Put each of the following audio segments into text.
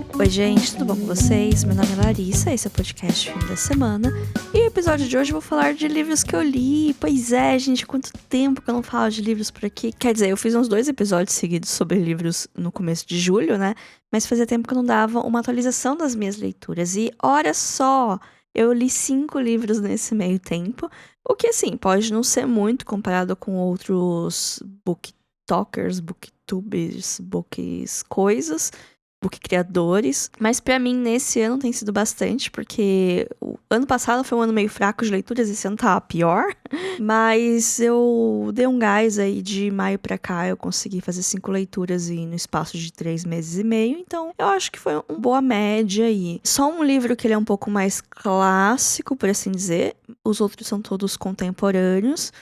Oi gente, tudo bom com vocês? Meu nome é Larissa, esse é o podcast Fim da Semana. E no episódio de hoje eu vou falar de livros que eu li. Pois é, gente, quanto tempo que eu não falo de livros por aqui. Quer dizer, eu fiz uns 2 episódios seguidos sobre livros no começo de julho, né? Mas fazia tempo que eu não dava uma atualização das minhas leituras. E olha só, eu li 5 livros nesse meio tempo. O que, assim, pode não ser muito comparado com outros booktokers, booktubers, books coisas, book criadores, mas pra mim nesse ano tem sido bastante, porque o ano passado foi um ano meio fraco de leituras, esse ano tá pior, mas eu dei um gás aí de maio pra cá, eu consegui fazer 5 leituras no espaço de 3 meses e meio, então eu acho que foi uma boa média aí. Só um livro que ele é um pouco mais clássico, por assim dizer, os outros são todos contemporâneos,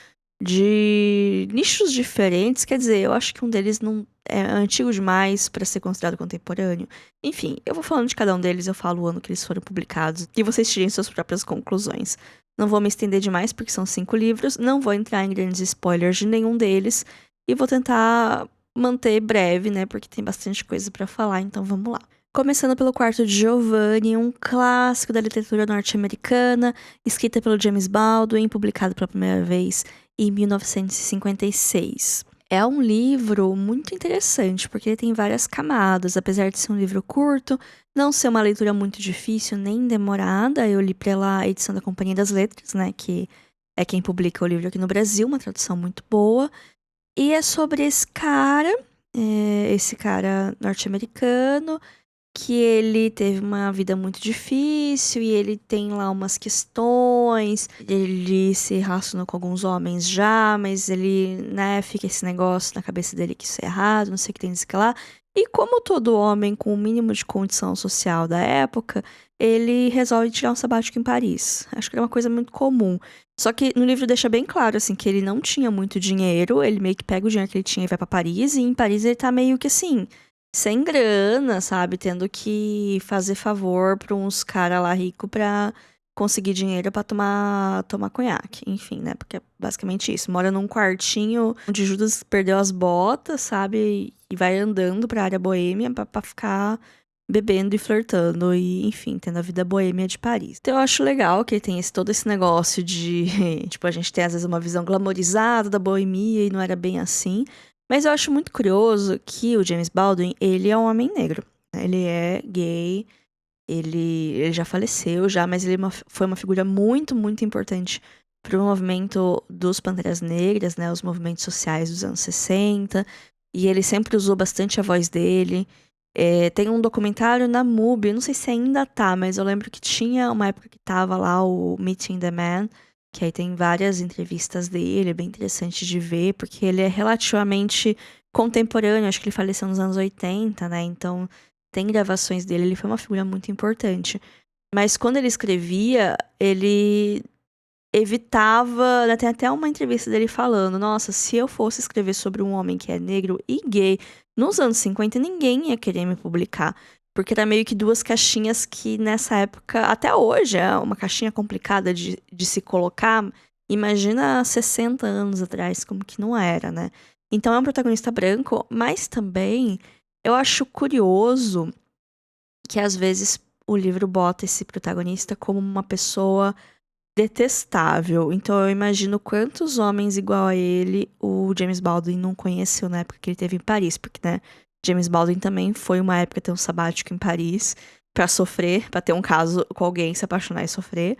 de nichos diferentes, quer dizer, eu acho que um deles não é antigo demais pra ser considerado contemporâneo. Enfim, eu vou falando de cada um deles, eu falo o ano que eles foram publicados e vocês tirem suas próprias conclusões. Não vou me estender demais porque são 5 livros, não vou entrar em grandes spoilers de nenhum deles e vou tentar manter breve, né, porque tem bastante coisa pra falar, então vamos lá. Começando pelo Quarto de Giovanni, um clássico da literatura norte-americana, escrita pelo James Baldwin, publicado pela primeira vez em 1956. É um livro muito interessante, porque ele tem várias camadas. Apesar de ser um livro curto, não ser uma leitura muito difícil nem demorada, eu li pela edição da Companhia das Letras, né, que é quem publica o livro aqui no Brasil, uma tradução muito boa. E é sobre esse cara norte-americano, que ele teve uma vida muito difícil e ele tem lá umas questões, ele se relacionou com alguns homens já, mas ele, né, fica esse negócio na cabeça dele que isso é errado, não sei o que tem que lá. E como todo homem com o mínimo de condição social da época, ele resolve tirar um sabático em Paris. Acho que é uma coisa muito comum. Só que no livro deixa bem claro, assim, que ele não tinha muito dinheiro, ele meio que pega o dinheiro que ele tinha e vai pra Paris, e em Paris ele tá meio que assim, sem grana, sabe? Tendo que fazer favor pra uns caras lá ricos pra conseguir dinheiro pra tomar conhaque. Enfim, né? Porque é basicamente isso. Mora num quartinho onde Judas perdeu as botas, sabe? E vai andando pra área boêmia pra ficar bebendo e flertando e, enfim, tendo a vida boêmia de Paris. Então eu acho legal que ele tem todo esse negócio de, tipo, a gente tem às vezes uma visão glamorizada da boemia e não era bem assim. Mas eu acho muito curioso que o James Baldwin, ele é um homem negro. Ele é gay, ele já faleceu já, mas ele foi uma figura muito, muito importante para o movimento dos Panteras Negras, né? Os movimentos sociais dos anos 60. E ele sempre usou bastante a voz dele. Tem um documentário na MUBI, não sei se ainda tá, mas eu lembro que tinha uma época que tava lá o Meeting the Man, que aí tem várias entrevistas dele, é bem interessante de ver, porque ele é relativamente contemporâneo, acho que ele faleceu nos anos 80, né? Então tem gravações dele, ele foi uma figura muito importante. Mas quando ele escrevia, ele evitava, né, tem até uma entrevista dele falando, nossa, se eu fosse escrever sobre um homem que é negro e gay nos anos 50, ninguém ia querer me publicar. Porque era meio que 2 caixinhas que nessa época, até hoje, é uma caixinha complicada de se colocar. Imagina 60 anos atrás, como que não era, né? Então é um protagonista branco, mas também eu acho curioso que às vezes o livro bota esse protagonista como uma pessoa detestável. Então eu imagino quantos homens igual a ele o James Baldwin não conheceu na época que ele teve em Paris, porque, né, James Baldwin também foi uma época ter um sabático em Paris pra sofrer, pra ter um caso com alguém, se apaixonar e sofrer.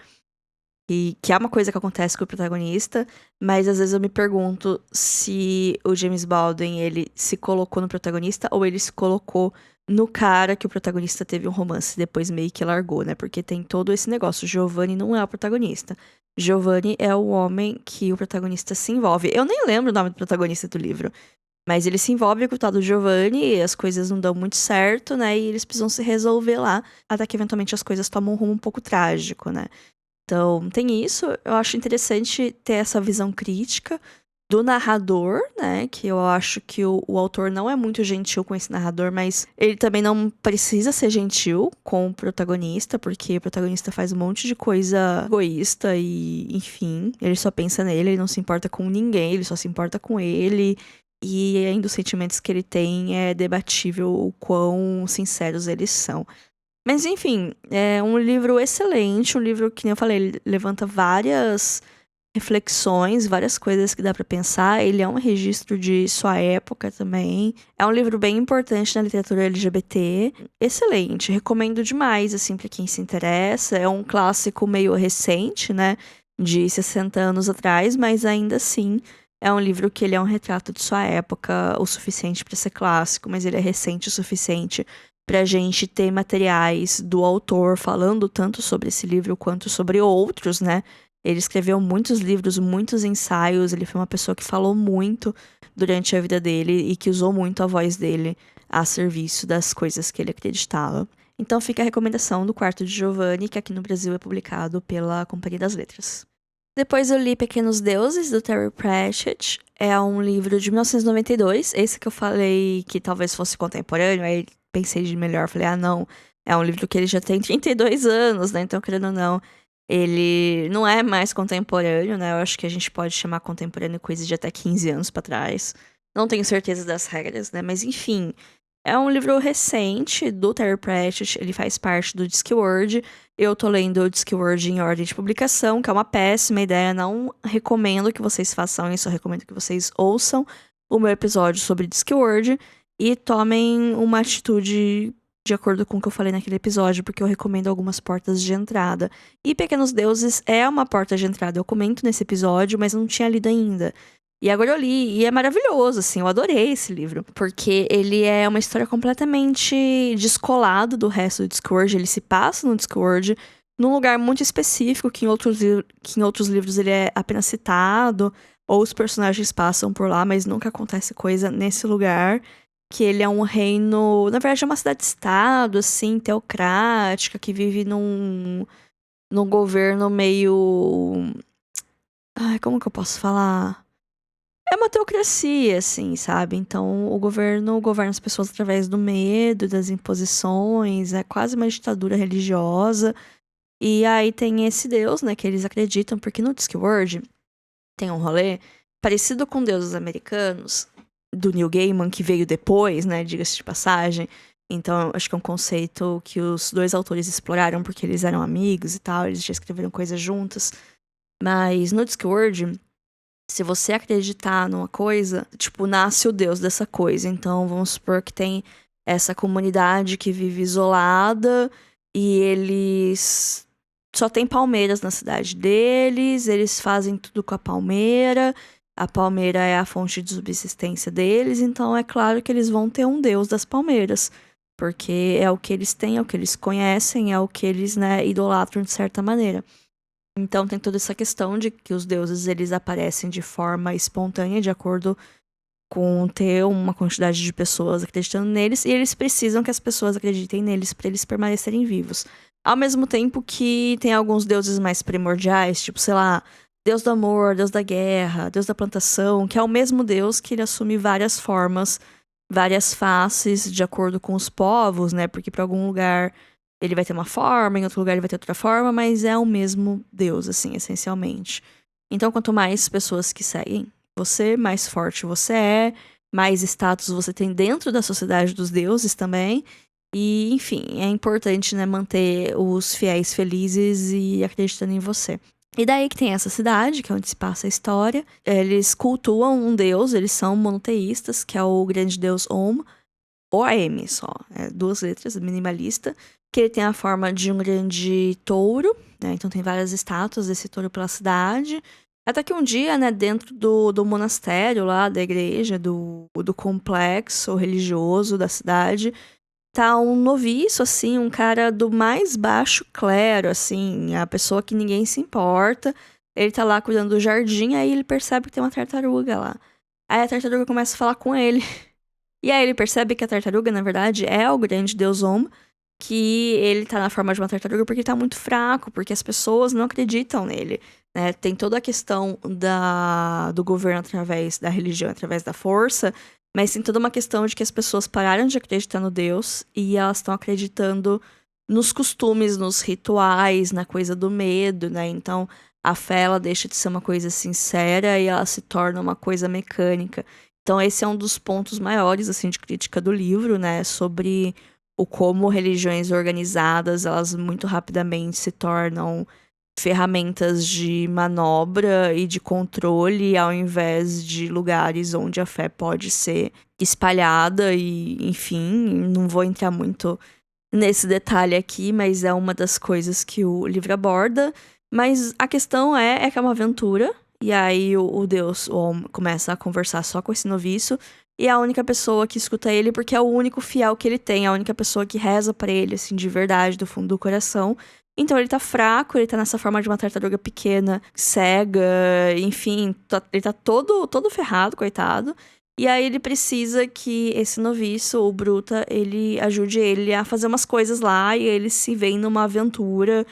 E que é uma coisa que acontece com o protagonista, mas às vezes eu me pergunto se o James Baldwin, ele se colocou no protagonista ou ele se colocou no cara que o protagonista teve um romance e depois meio que largou, né? Porque tem todo esse negócio. Giovanni não é o protagonista. Giovanni é o homem que o protagonista se envolve. Eu nem lembro o nome do protagonista do livro, mas ele se envolve com o tal do Giovanni e as coisas não dão muito certo, né? E eles precisam se resolver lá, até que eventualmente as coisas tomam um rumo um pouco trágico, né? Então, tem isso. Eu acho interessante ter essa visão crítica do narrador, né? Que eu acho que o autor não é muito gentil com esse narrador, mas ele também não precisa ser gentil com o protagonista, porque o protagonista faz um monte de coisa egoísta e, enfim, ele só pensa nele, ele não se importa com ninguém, ele só se importa com ele. e ainda os sentimentos que ele tem é debatível o quão sinceros eles são. Mas enfim, é um livro excelente, um livro que, nem eu falei, ele levanta várias reflexões, várias coisas que dá pra pensar. Ele é um registro de sua época também. É um livro bem importante na literatura LGBT. Excelente, recomendo demais, assim, pra quem se interessa. É um clássico meio recente, né? De 60 anos atrás, mas ainda assim é um livro que ele é um retrato de sua época o suficiente pra ser clássico, mas ele é recente o suficiente pra gente ter materiais do autor falando tanto sobre esse livro quanto sobre outros, né? Ele escreveu muitos livros, muitos ensaios. Ele foi uma pessoa que falou muito durante a vida dele e que usou muito a voz dele a serviço das coisas que ele acreditava. Então fica a recomendação do Quarto de Giovanni, que aqui no Brasil é publicado pela Companhia das Letras. Depois eu li Pequenos Deuses, do Terry Pratchett. É um livro de 1992. Esse que eu falei que talvez fosse contemporâneo, aí pensei de melhor. Falei, não, é um livro que ele já tem 32 anos, né? Então, querendo ou não, ele não é mais contemporâneo, né? Eu acho que a gente pode chamar contemporâneo coisa de até 15 anos pra trás. Não tenho certeza das regras, né? Mas enfim, é um livro recente do Terry Pratchett. Ele faz parte do Discworld. Eu tô lendo o Discworld em ordem de publicação, que é uma péssima ideia. Não recomendo que vocês façam isso. Eu recomendo que vocês ouçam o meu episódio sobre Discworld e tomem uma atitude de acordo com o que eu falei naquele episódio, porque eu recomendo algumas portas de entrada. E Pequenos Deuses é uma porta de entrada. Eu comento nesse episódio, mas eu não tinha lido ainda. E agora eu li, e é maravilhoso, assim, eu adorei esse livro. Porque ele é uma história completamente descolado do resto do Discworld. Ele se passa no Discworld, num lugar muito específico, que em outros livros ele é apenas citado, ou os personagens passam por lá, mas nunca acontece coisa nesse lugar. Que ele é um reino, na verdade é uma cidade-estado, assim, teocrática, que vive num governo meio... Ai, como que eu posso falar? É uma teocracia, assim, sabe? Então, o governo governa as pessoas através do medo, das imposições, é quase uma ditadura religiosa. E aí tem esse deus, né, que eles acreditam, porque no Discworld tem um rolê parecido com deuses americanos, do Neil Gaiman, que veio depois, né, diga-se de passagem. Então, acho que é um conceito que os dois autores exploraram porque eles eram amigos e tal, eles já escreveram coisas juntas. Mas no Discworld, se você acreditar numa coisa, tipo, nasce o deus dessa coisa. Então, vamos supor que tem essa comunidade que vive isolada e eles só tem palmeiras na cidade deles, eles fazem tudo com a palmeira é a fonte de subsistência deles, então é claro que eles vão ter um deus das palmeiras, porque é o que eles têm, é o que eles conhecem, é o que eles, né, idolatram de certa maneira. Então tem toda essa questão de que os deuses eles aparecem de forma espontânea, de acordo com ter uma quantidade de pessoas acreditando neles, e eles precisam que as pessoas acreditem neles para eles permanecerem vivos. Ao mesmo tempo que tem alguns deuses mais primordiais, tipo, sei lá, Deus do amor, Deus da guerra, Deus da plantação, que é o mesmo Deus que ele assume várias formas, várias faces, de acordo com os povos, né? Porque para algum lugar ele vai ter uma forma, em outro lugar ele vai ter outra forma, mas é o mesmo Deus, assim, essencialmente. Então, quanto mais pessoas que seguem você, mais forte você é, mais status você tem dentro da sociedade dos deuses também. E, enfim, é importante, né, manter os fiéis felizes e acreditando em você. E daí que tem essa cidade, que é onde se passa a história. Eles cultuam um deus, eles são monoteístas, que é o grande deus Om, OM só, duas letras, minimalista, que ele tem a forma de um grande touro, né? Então tem várias estátuas desse touro pela cidade. Até que um dia, né, dentro do monastério lá, da igreja, do complexo religioso da cidade, tá um noviço, assim, um cara do mais baixo clero, assim, a pessoa que ninguém se importa. Ele tá lá cuidando do jardim, aí ele percebe que tem uma tartaruga lá. Aí a tartaruga começa a falar com ele. E aí ele percebe que a tartaruga, na verdade, é o grande deus Om, que ele tá na forma de uma tartaruga porque ele tá muito fraco, porque as pessoas não acreditam nele, né? Tem toda a questão do governo através da religião, através da força, mas tem toda uma questão de que as pessoas pararam de acreditar no Deus e elas estão acreditando nos costumes, nos rituais, na coisa do medo, né? Então, a fé, ela deixa de ser uma coisa sincera e ela se torna uma coisa mecânica. Então esse é um dos pontos maiores, assim, de crítica do livro, né? Sobre o como religiões organizadas, elas muito rapidamente se tornam ferramentas de manobra e de controle, ao invés de lugares onde a fé pode ser espalhada e, enfim, não vou entrar muito nesse detalhe aqui, mas é uma das coisas que o livro aborda. Mas a questão é que é uma aventura, e aí o Deus, o homem, começa a conversar só com esse noviço, e é a única pessoa que escuta ele, porque é o único fiel que ele tem, a única pessoa que reza pra ele, assim, de verdade, do fundo do coração. Então ele tá fraco, ele tá nessa forma de uma tartaruga pequena, cega, enfim, ele tá todo ferrado, coitado. E aí ele precisa que esse noviço, o Bruta, ele ajude ele a fazer umas coisas lá, e eles se veem numa aventura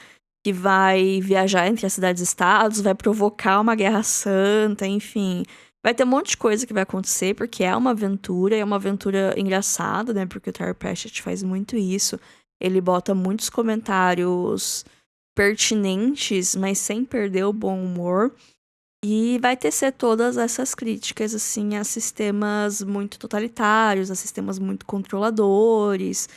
que vai viajar entre as cidades-estados, vai provocar uma guerra santa, enfim. Vai ter um monte de coisa que vai acontecer, porque é uma aventura engraçada, né? Porque o Terry Pratchett faz muito isso. Ele bota muitos comentários pertinentes, mas sem perder o bom humor. E vai tecer todas essas críticas, assim, a sistemas muito totalitários, a sistemas muito controladores,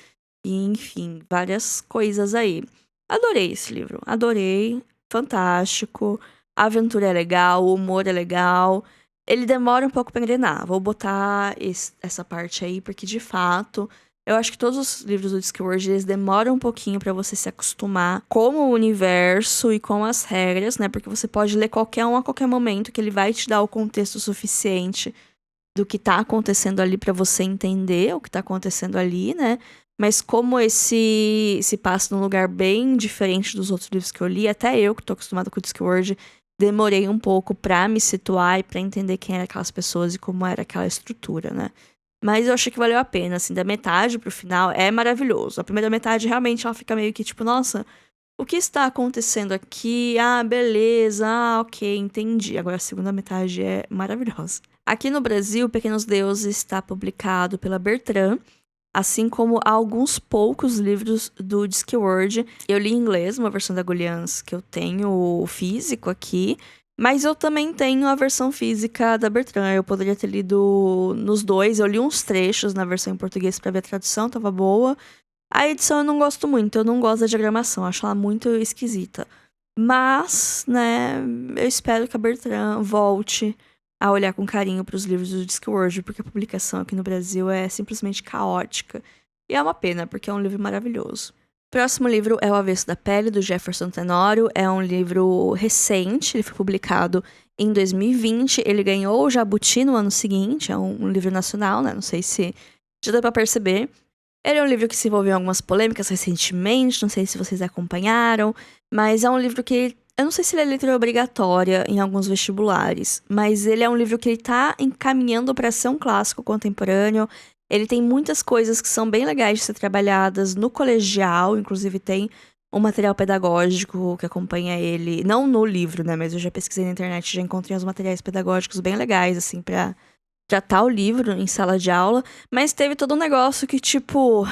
e, enfim, várias coisas aí. Adorei esse livro, adorei, fantástico. A aventura é legal, o humor é legal. Ele demora um pouco pra engrenar. Vou botar essa parte aí, porque de fato, eu acho que todos os livros do Discworld, eles demoram um pouquinho pra você se acostumar com o universo e com as regras, né? Porque você pode ler qualquer um a qualquer momento, que ele vai te dar o contexto suficiente do que tá acontecendo ali pra você entender o que tá acontecendo ali, né? Mas como esse se passa num lugar bem diferente dos outros livros que eu li, até eu que tô acostumada com o Discworld, demorei um pouco pra me situar e pra entender quem eram aquelas pessoas e como era aquela estrutura, né? Mas eu achei que valeu a pena, assim, da metade pro final é maravilhoso. A primeira metade realmente ela fica meio que tipo, nossa, o que está acontecendo aqui? Ah, beleza, ok, entendi. Agora a segunda metade é maravilhosa. Aqui no Brasil, Pequenos Deuses está publicado pela Bertrand, assim como alguns poucos livros do Discworld. Eu li em inglês, uma versão da Gullians que eu tenho físico aqui, mas eu também tenho a versão física da Bertrand. Eu poderia ter lido nos dois. Eu li uns trechos na versão em português pra ver a tradução, tava boa. A edição eu não gosto muito, eu não gosto da diagramação, acho ela muito esquisita. Mas, né, eu espero que a Bertrand volte a olhar com carinho para os livros do Discworld, porque a publicação aqui no Brasil é simplesmente caótica. E é uma pena, porque é um livro maravilhoso. Próximo livro é O Avesso da Pele, do Jefferson Tenório. É um livro recente, ele foi publicado em 2020. Ele ganhou o Jabuti no ano seguinte, é um livro nacional, né? Não sei se já deu pra perceber. Ele é um livro que se envolveu em algumas polêmicas recentemente, não sei se vocês acompanharam, mas é um livro que eu não sei se ele é leitura obrigatória em alguns vestibulares, mas ele é um livro que ele tá encaminhando para ser um clássico contemporâneo. Ele tem muitas coisas que são bem legais de ser trabalhadas no colegial, inclusive tem um material pedagógico que acompanha ele, não no livro, né, mas eu já pesquisei na internet, já encontrei uns materiais pedagógicos bem legais, assim, pra tratar o livro em sala de aula, mas teve todo um negócio que, tipo,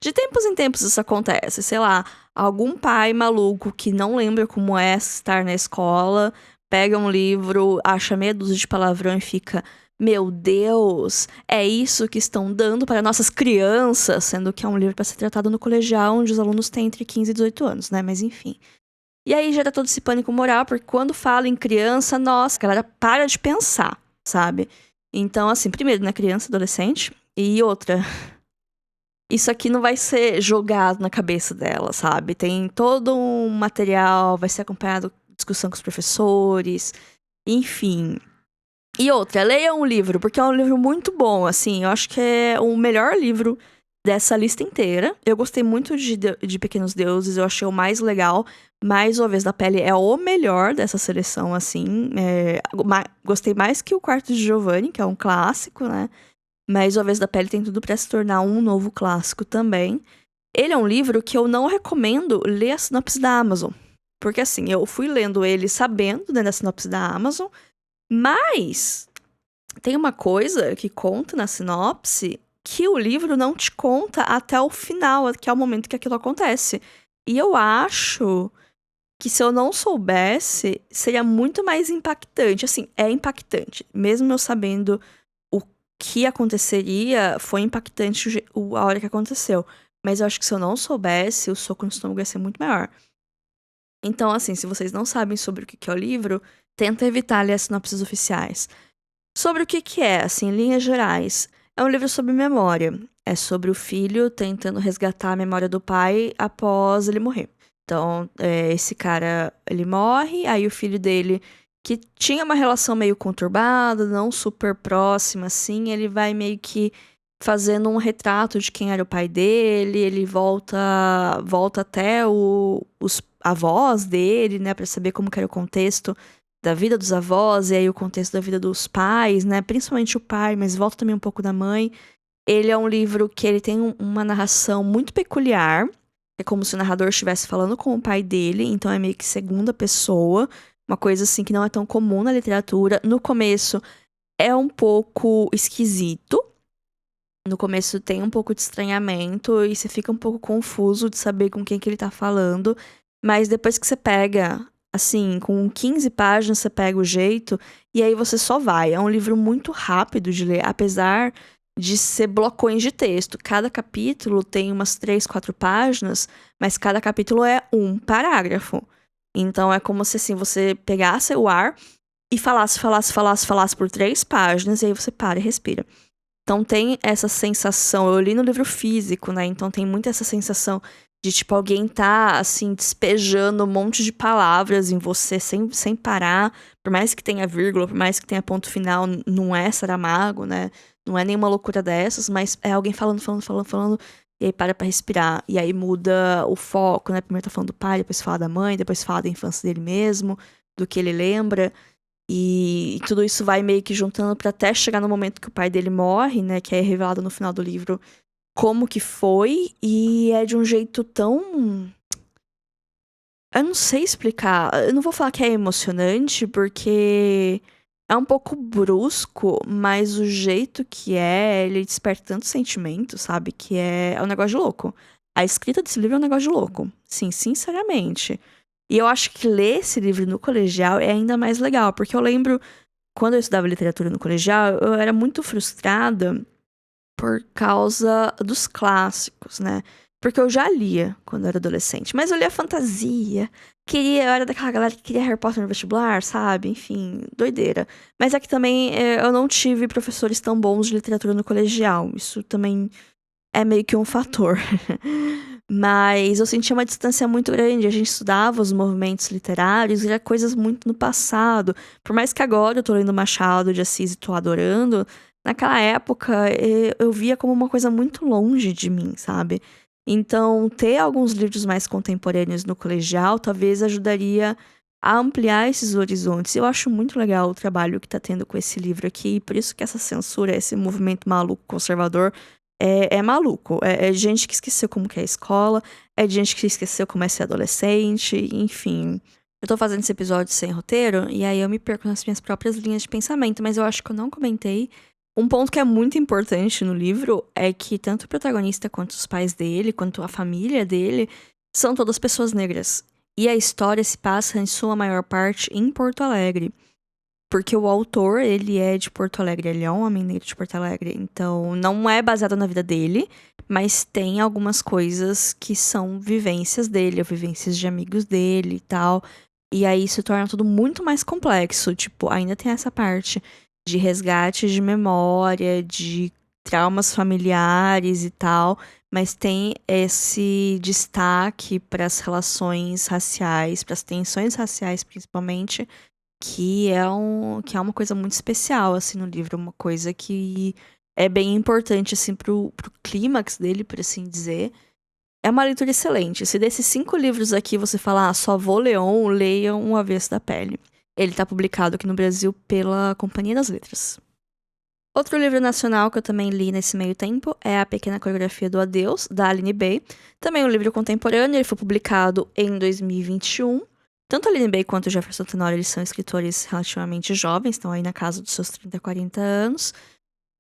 de tempos em tempos isso acontece, sei lá, algum pai maluco que não lembra como é estar na escola, pega um livro, acha meia dúzia de palavrão e fica, meu Deus, é isso que estão dando para nossas crianças, sendo que é um livro para ser tratado no colegial, onde os alunos têm entre 15 e 18 anos, né, mas enfim. E aí gera todo esse pânico moral, porque quando fala em criança, nossa, a galera para de pensar, sabe? Então, assim, primeiro, né, criança, adolescente, e outra, isso aqui não vai ser jogado na cabeça dela, sabe? Tem todo um material, vai ser acompanhado de discussão com os professores, enfim. E outra, leia um livro, porque é um livro muito bom, assim, eu acho que é o melhor livro dessa lista inteira. Eu gostei muito de Pequenos Deuses, eu achei o mais legal, mas O Avesso da Pele é o melhor dessa seleção, assim. Gostei mais que O Quarto de Giovanni, que é um clássico, né? Mas O Avesso da Pele tem tudo pra se tornar um novo clássico também. Ele é um livro que eu não recomendo ler a sinopse da Amazon. Porque assim, eu fui lendo ele sabendo, né, da sinopse da Amazon, mas tem uma coisa que conta na sinopse que o livro não te conta até o final, que é o momento que aquilo acontece. E eu acho que se eu não soubesse, seria muito mais impactante. Assim, é impactante, mesmo eu sabendo que aconteceria foi impactante a hora que aconteceu. Mas eu acho que se eu não soubesse, o soco no estômago ia ser muito maior. Então, assim, se vocês não sabem sobre o que é o livro, tenta evitar ler as sinopses oficiais. Sobre o que é, assim, em linhas gerais, é um livro sobre memória. É sobre o filho tentando resgatar a memória do pai após ele morrer. Então, esse cara, ele morre, aí o filho dele, que tinha uma relação meio conturbada, não super próxima, assim, ele vai meio que fazendo um retrato de quem era o pai dele, ele volta até os avós dele, né, pra saber como que era o contexto da vida dos avós, e aí o contexto da vida dos pais, né, principalmente o pai, mas volta também um pouco da mãe. Ele é um livro que ele tem uma narração muito peculiar, é como se o narrador estivesse falando com o pai dele, então é meio que segunda pessoa, uma coisa assim que não é tão comum na literatura. No começo é um pouco esquisito, no começo tem um pouco de estranhamento e você fica um pouco confuso de saber com quem que ele tá falando. Mas depois que você pega, assim, com 15 páginas você pega o jeito e aí você só vai. É um livro muito rápido de ler, apesar de ser blocões de texto. Cada capítulo tem umas 3, 4 páginas, mas cada capítulo é um parágrafo. Então é como se assim, você pegasse o ar e falasse por 3 páginas e aí você para e respira. Então tem essa sensação, eu li no livro físico, né? Então tem muito essa sensação de, tipo, alguém tá, assim, despejando um monte de palavras em você sem parar. Por mais que tenha vírgula, por mais que tenha ponto final, não é Saramago, né? Não é nenhuma loucura dessas, mas é alguém falando, e aí para pra respirar. E aí muda o foco, né? Primeiro tá falando do pai, depois fala da mãe, depois fala da infância dele mesmo, do que ele lembra. E tudo isso vai meio que juntando pra até chegar no momento que o pai dele morre, né? Que é revelado no final do livro como que foi. E é de um jeito tão... Eu não sei explicar. Eu não vou falar que é emocionante, porque é um pouco brusco, mas o jeito que ele desperta tanto sentimento, sabe? Que é um negócio de louco. A escrita desse livro é um negócio de louco. Sim, sinceramente. E eu acho que ler esse livro no colegial é ainda mais legal, porque eu lembro, quando eu estudava literatura no colegial, eu era muito frustrada por causa dos clássicos, né? Porque eu já lia quando eu era adolescente, mas eu lia fantasia. Eu era daquela galera que queria Harry Potter no vestibular, sabe? Enfim, doideira. Mas é que também eu não tive professores tão bons de literatura no colegial. Isso também é meio que um fator. Mas eu sentia uma distância muito grande. A gente estudava os movimentos literários e era coisas muito no passado. Por mais que agora eu tô lendo Machado de Assis e tô adorando, naquela época eu via como uma coisa muito longe de mim, sabe? Então, ter alguns livros mais contemporâneos no colegial talvez ajudaria a ampliar esses horizontes. Eu acho muito legal o trabalho que tá tendo com esse livro aqui, por isso que essa censura, esse movimento maluco conservador é maluco. É gente que esqueceu como que é a escola, é gente que esqueceu como é ser adolescente, enfim. Eu tô fazendo esse episódio sem roteiro, e aí eu me perco nas minhas próprias linhas de pensamento, mas eu acho que eu não comentei. Um ponto que é muito importante no livro é que tanto o protagonista quanto os pais dele, quanto a família dele, são todas pessoas negras. E a história se passa, em sua maior parte, em Porto Alegre. Porque o autor, ele é de Porto Alegre, ele é um homem negro de Porto Alegre. Então, não é baseado na vida dele, mas tem algumas coisas que são vivências dele, ou vivências de amigos dele e tal. E aí isso torna tudo muito mais complexo. Tipo, ainda tem essa parte de resgate de memória, de traumas familiares e tal. Mas tem esse destaque para as relações raciais, para as tensões raciais principalmente, que é uma coisa muito especial, assim, no livro. Uma coisa que é bem importante, assim, pro clímax dele, por assim dizer. É uma leitura excelente. Se desses 5 livros aqui você falar, só vou Leon, leiam O Avesso da Pele. Ele tá publicado aqui no Brasil pela Companhia das Letras. Outro livro nacional que eu também li nesse meio tempo é A Pequena Coreografia do Adeus, da Aline Bay. Também um livro contemporâneo, ele foi publicado em 2021. Tanto a Aline Bay quanto o Jefferson Tenório, eles são escritores relativamente jovens, estão aí na casa dos seus 30, 40 anos.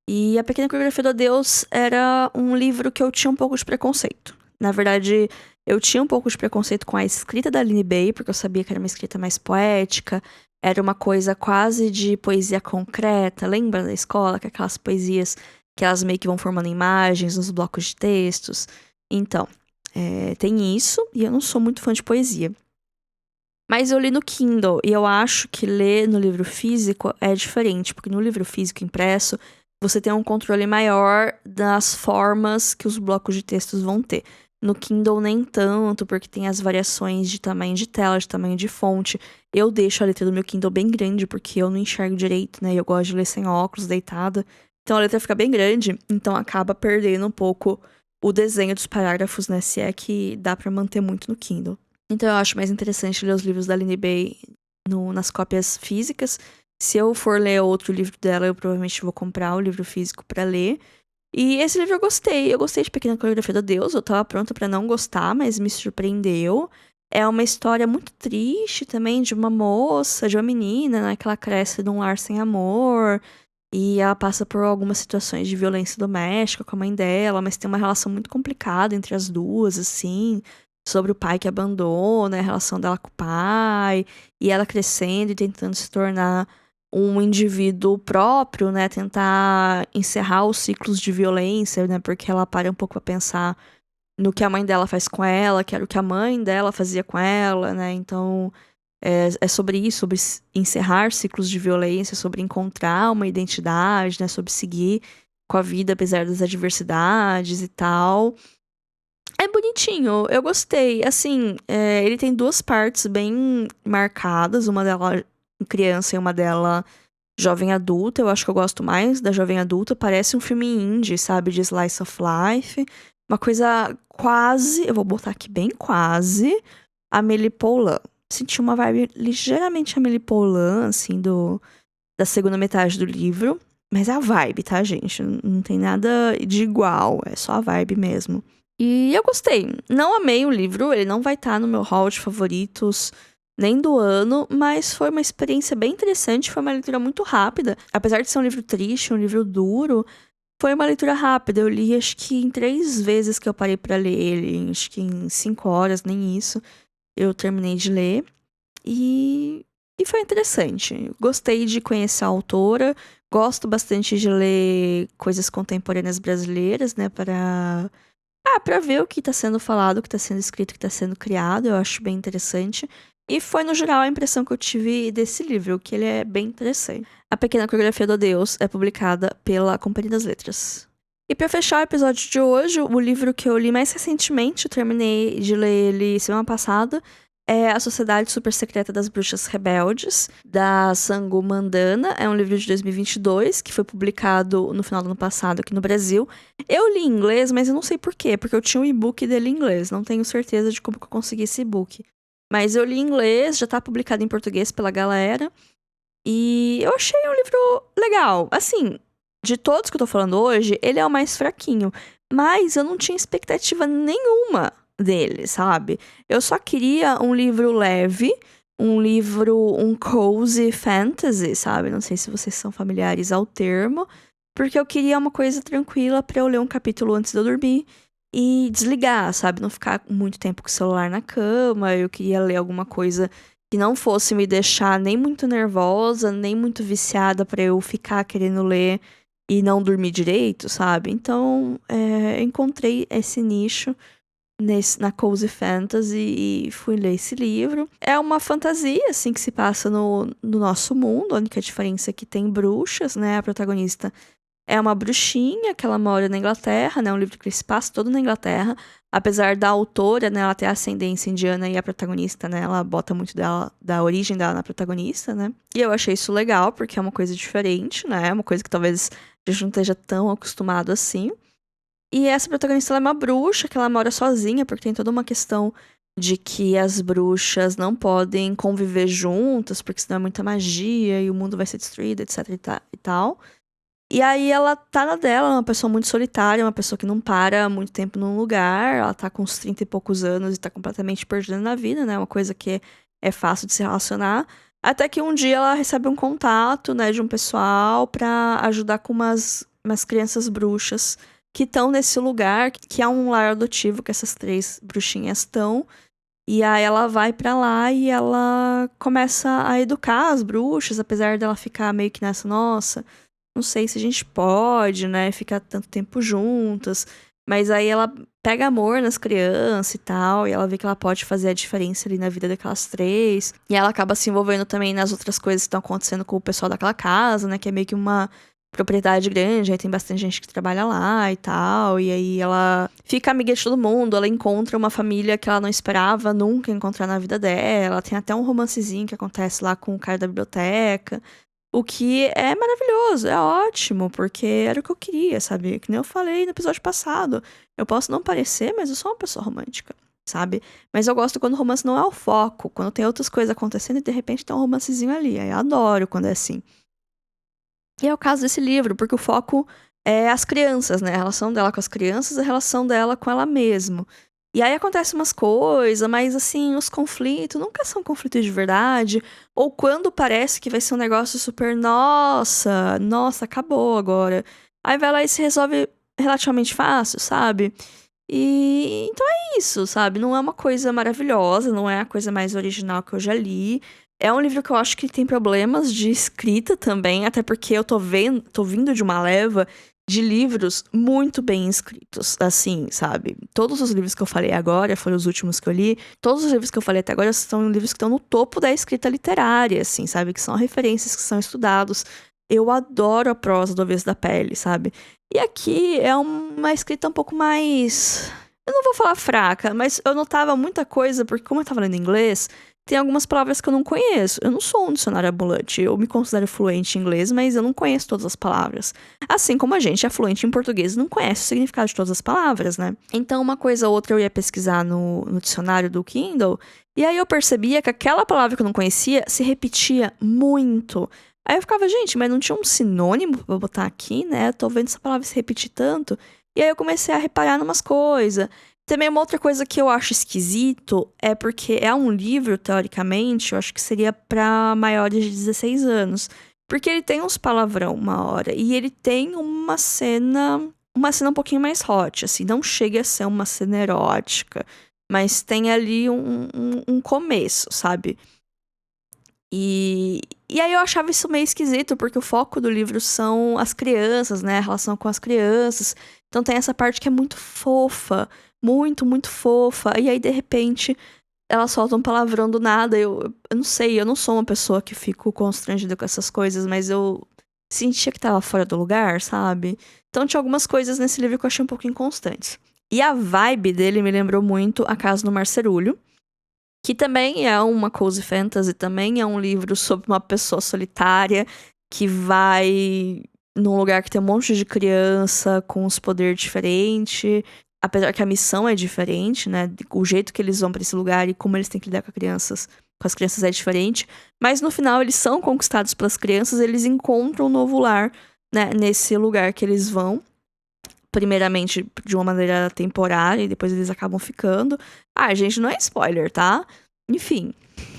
E A Pequena Coreografia do Adeus era um livro que eu tinha um pouco de preconceito. Na verdade, eu tinha um pouco de preconceito com a escrita da Aline Bay, porque eu sabia que era uma escrita mais poética, era uma coisa quase de poesia concreta. Lembra da escola? Que aquelas poesias que elas meio que vão formando imagens nos blocos de textos. Então, tem isso, e eu não sou muito fã de poesia. Mas eu li no Kindle, e eu acho que ler no livro físico é diferente, porque no livro físico impresso, você tem um controle maior das formas que os blocos de textos vão ter. No Kindle nem tanto, porque tem as variações de tamanho de tela, de tamanho de fonte. Eu deixo a letra do meu Kindle bem grande, porque eu não enxergo direito, né? Eu gosto de ler sem óculos, deitada. Então a letra fica bem grande, então acaba perdendo um pouco o desenho dos parágrafos, né? Se é que dá pra manter muito no Kindle. Então eu acho mais interessante ler os livros da Aline Bay nas cópias físicas. Se eu for ler outro livro dela, eu provavelmente vou comprar o livro físico pra ler. E esse livro eu gostei. Eu gostei de Pequena Coreografia do Deus. Eu tava pronta pra não gostar, mas me surpreendeu. É uma história muito triste também de uma moça, de uma menina, né? Que ela cresce num lar sem amor. E ela passa por algumas situações de violência doméstica com a mãe dela, mas tem uma relação muito complicada entre as duas, assim, sobre o pai que abandona, a relação dela com o pai, e ela crescendo e tentando se tornar um indivíduo próprio, né? Tentar encerrar os ciclos de violência, né? Porque ela para um pouco pra pensar no que a mãe dela faz com ela, que era o que a mãe dela fazia com ela, né? Então, é sobre isso, sobre encerrar ciclos de violência, sobre encontrar uma identidade, né? Sobre seguir com a vida apesar das adversidades e tal. É bonitinho, eu gostei. Assim, ele tem duas partes bem marcadas, uma dela criança e uma dela jovem adulta. Eu acho que eu gosto mais da jovem adulta. Parece um filme indie, sabe? De slice of life. Uma coisa quase, eu vou botar aqui bem quase, Amélie Poulain. Senti uma vibe ligeiramente Amélie Poulain, assim, da segunda metade do livro. Mas é a vibe, tá, gente? Não tem nada de igual, é só a vibe mesmo. E eu gostei. Não amei o livro, ele não vai estar no meu hall de favoritos nem do ano, mas foi uma experiência bem interessante, foi uma leitura muito rápida. Apesar de ser um livro triste, um livro duro, foi uma leitura rápida. Eu li acho que em 3 vezes que eu parei pra ler ele, acho que em 5 horas, nem isso. Eu terminei de ler e foi interessante. Gostei de conhecer a autora, gosto bastante de ler coisas contemporâneas brasileiras, né, pra ver o que tá sendo falado, o que tá sendo escrito, o que tá sendo criado. Eu acho bem interessante. E foi, no geral, a impressão que eu tive desse livro, que ele é bem interessante. A Pequena Coreografia do Deus é publicada pela Companhia das Letras. E pra fechar o episódio de hoje, o livro que eu li mais recentemente, eu terminei de ler ele semana passada, é A Sociedade Super Secreta das Bruxas Rebeldes, da Sangu Mandana. É um livro de 2022, que foi publicado no final do ano passado aqui no Brasil. Eu li em inglês, mas eu não sei por quê, porque eu tinha um e-book dele em inglês. Não tenho certeza de como que eu consegui esse e-book. Mas eu li em inglês, já tá publicado em português pela galera. E eu achei um livro legal. Assim, de todos que eu tô falando hoje, ele é o mais fraquinho. Mas eu não tinha expectativa nenhuma dele, sabe? Eu só queria um livro leve, um cozy fantasy, sabe? Não sei se vocês são familiares ao termo. Porque eu queria uma coisa tranquila pra eu ler um capítulo antes de eu dormir e desligar, sabe? Não ficar muito tempo com o celular na cama. Eu queria ler alguma coisa que não fosse me deixar nem muito nervosa, nem muito viciada pra eu ficar querendo ler e não dormir direito, sabe? Então, encontrei esse nicho na Cozy Fantasy e fui ler esse livro. É uma fantasia, assim, que se passa no nosso mundo. A única diferença é que tem bruxas, né? A protagonista é uma bruxinha que ela mora na Inglaterra, né? Um livro que se passa todo na Inglaterra. Apesar da autora, né? Ela ter ascendência indiana e a protagonista, né? Ela bota muito da origem dela na protagonista, né? E eu achei isso legal, porque é uma coisa diferente, né? É uma coisa que talvez a gente não esteja tão acostumado assim. E essa protagonista, ela é uma bruxa, que ela mora sozinha, porque tem toda uma questão de que as bruxas não podem conviver juntas, porque senão é muita magia e o mundo vai ser destruído, etc e tal. E aí ela tá na dela, é uma pessoa muito solitária, uma pessoa que não para muito tempo num lugar, ela tá com uns 30 e poucos anos e tá completamente perdida na vida, né? Uma coisa que é fácil de se relacionar. Até que um dia ela recebe um contato, né, de um pessoal pra ajudar com umas crianças bruxas que estão nesse lugar, que é um lar adotivo que essas 3 bruxinhas estão. E aí ela vai pra lá e ela começa a educar as bruxas, apesar dela ficar meio que nessa, nossa, não sei se a gente pode, né, ficar tanto tempo juntas. Mas aí ela pega amor nas crianças e tal, e ela vê que ela pode fazer a diferença ali na vida daquelas 3. E ela acaba se envolvendo também nas outras coisas que estão acontecendo com o pessoal daquela casa, né, que é meio que uma propriedade grande, aí tem bastante gente que trabalha lá e tal, e aí ela fica amiga de todo mundo, ela encontra uma família que ela não esperava nunca encontrar na vida dela, tem até um romancezinho que acontece lá com o cara da biblioteca, o que é maravilhoso, é ótimo, porque era o que eu queria, sabe? Que nem eu falei no episódio passado, eu posso não parecer, mas eu sou uma pessoa romântica, sabe? Mas eu gosto quando o romance não é o foco, quando tem outras coisas acontecendo e de repente tem um romancezinho ali, aí eu adoro quando é assim. E é o caso desse livro, porque o foco é as crianças, né? A relação dela com as crianças, a relação dela com ela mesma. E aí acontecem umas coisas, mas assim, os conflitos nunca são conflitos de verdade. Ou quando parece que vai ser um negócio super, nossa, acabou agora. Aí vai lá e se resolve relativamente fácil, sabe? E então é isso, sabe? Não é uma coisa maravilhosa, não é a coisa mais original que eu já li. É um livro que eu acho que tem problemas de escrita também, até porque eu tô vindo de uma leva de livros muito bem escritos, assim, sabe? Todos os livros que eu falei agora, foram os últimos que eu li, todos os livros que eu falei até agora são livros que estão no topo da escrita literária, assim, sabe? Que são referências, que são estudados. Eu adoro a prosa do Avesso da Pele, sabe? E aqui é uma escrita um pouco mais... Eu não vou falar fraca, mas eu notava muita coisa, porque como eu tava lendo inglês, tem algumas palavras que eu não conheço. Eu não sou um dicionário ambulante. Eu me considero fluente em inglês, mas eu não conheço todas as palavras. Assim como a gente é fluente em português e não conhece o significado de todas as palavras, né? Então, uma coisa ou outra eu ia pesquisar no dicionário do Kindle, e aí eu percebia que aquela palavra que eu não conhecia se repetia muito. Aí eu ficava, gente, mas não tinha um sinônimo pra botar aqui, né? Tô vendo essa palavra se repetir tanto. E aí eu comecei a reparar numas coisas. Também uma outra coisa que eu acho esquisito é porque é um livro, teoricamente, eu acho que seria pra maiores de 16 anos. Porque ele tem uns palavrão uma hora. E ele tem uma cena um pouquinho mais hot, assim. Não chega a ser uma cena erótica. Mas tem ali um começo, sabe? E aí eu achava isso meio esquisito, porque o foco do livro são as crianças, né? A relação com as crianças. Então tem essa parte que é muito fofa. Muito, muito fofa. E aí, de repente, ela solta um palavrão do nada. Eu não sei, eu não sou uma pessoa que fico constrangida com essas coisas, mas eu sentia que tava fora do lugar, sabe? Então tinha algumas coisas nesse livro que eu achei um pouco inconstantes. E a vibe dele me lembrou muito A Casa do Marcerulho, que também é uma cozy fantasy, também é um livro sobre uma pessoa solitária que vai num lugar que tem um monte de criança com os poderes diferentes. Apesar que a missão é diferente, né? O jeito que eles vão pra esse lugar e como eles têm que lidar com as crianças é diferente. Mas no final eles são conquistados pelas crianças, eles encontram um novo lar, né? Nesse lugar que eles vão. Primeiramente de uma maneira temporária e depois eles acabam ficando. Ah, gente, não é spoiler, tá? Enfim,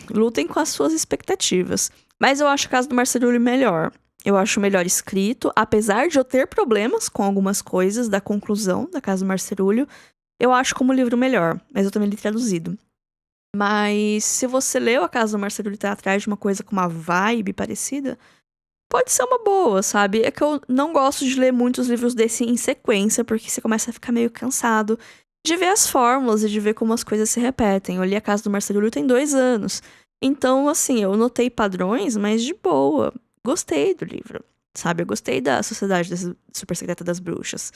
lutem com as suas expectativas. Mas eu acho a Casa do Marcerulho melhor. Eu acho melhor escrito, apesar de eu ter problemas com algumas coisas da conclusão da Casa do Marcerulho, eu acho como livro melhor, mas eu também li traduzido. Mas se você leu A Casa do Marcerulho e tá atrás de uma coisa com uma vibe parecida, pode ser uma boa, sabe? É que eu não gosto de ler muitos livros desse em sequência, porque você começa a ficar meio cansado de ver as fórmulas e de ver como as coisas se repetem. Eu li A Casa do Marcerulho tem 2 anos. Então, assim, eu notei padrões, mas de boa. Gostei do livro, sabe? Eu gostei da Sociedade Super Secreta das Bruxas.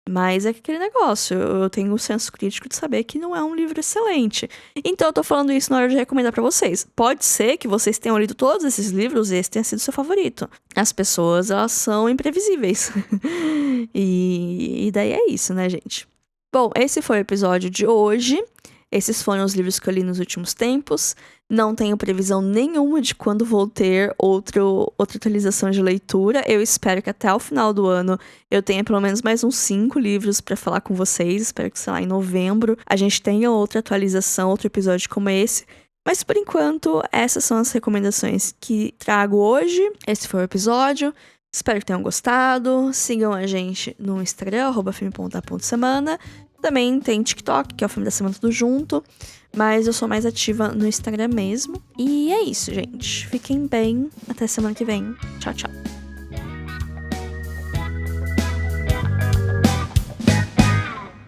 Mas é aquele negócio, eu tenho o senso crítico de saber que não é um livro excelente. Então eu tô falando isso na hora de recomendar pra vocês. Pode ser que vocês tenham lido todos esses livros e esse tenha sido seu favorito. As pessoas, elas são imprevisíveis. E daí é isso, né, gente? Bom, esse foi o episódio de hoje. Esses foram os livros que eu li nos últimos tempos. Não tenho previsão nenhuma de quando vou ter outra atualização de leitura. Eu espero que até o final do ano eu tenha pelo menos mais uns 5 livros pra falar com vocês. Espero que, sei lá, em novembro a gente tenha outra atualização, outro episódio como esse. Mas por enquanto, essas são as recomendações que trago hoje. Esse foi o episódio. Espero que tenham gostado. Sigam a gente no Instagram, @filme.a.semana. Também tem TikTok, que é o Família da Semana Tudo Junto. Mas eu sou mais ativa no Instagram mesmo. E é isso, gente. Fiquem bem. Até semana que vem. Tchau, tchau.